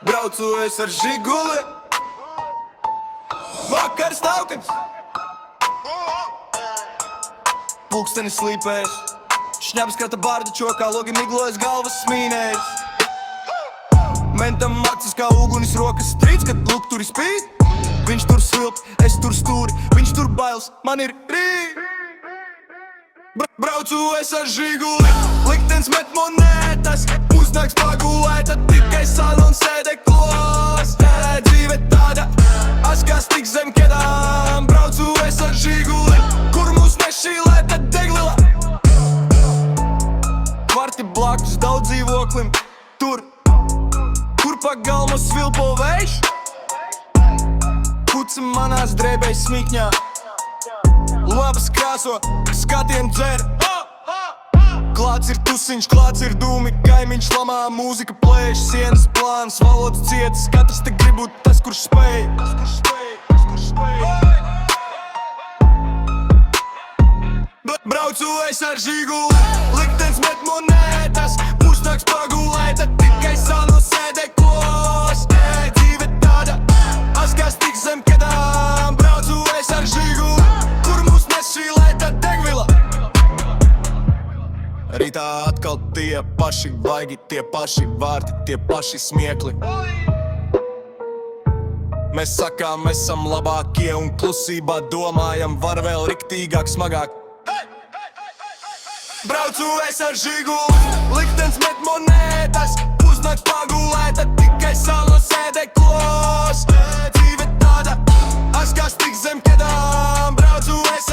Braucu es ar Žiguli. Vakars taukams. Pulkstenis slīpēs. Šņabs krata bārda čokā, logi miglojas galvas smīnēs. Mentam acis kā ugunis, rokas strīds, kad luk tur spīd. Viņš tur svilp, es tur stūri, viņš tur bailes, man ir rīt. Braucu es ar Žiguli, liktenis met monētas. Pusnakts pagulēta, tikai salons sēdeklos. Dzīve tāda, askas tik zem ķedām. Braucu es ar Žiguli, kur mūs nešīlēta deglila. Kvarti blakus daudz dzīvoklim, tur, kur pa galmu svilpo vējš. Puci manās drēbēs smikņā, labas krāso, skatien dzer. Klāts ir tusiņš, klāts ir dūmi, kaimiņš lamā, mūzika plēš, sienas plāns, valodas cietas, katrs te grib būt tas, kurš spēj. Braucu es ar Žiguli, liktenis met monētas. Pusnakts pagulēta, tikai sano sēdeklos. Dzīve tāda, askas tik zem ķedām. Braucu es ar Žiguli, kur mūs nešīlēta degvila. Rītā atkal tie paši baigi, tie paši vārdi, tie paši smiekli. Mēs sakām, esam labākie un klusībā domājam, var vēl riktīgāk, smagāk. Braucu es ar Žiguli, liktenis met monētas. Pusnakts pagulēta, tikai salons sēdeklos. Dzīve tāda, askas tik zem ķedām. Braucu es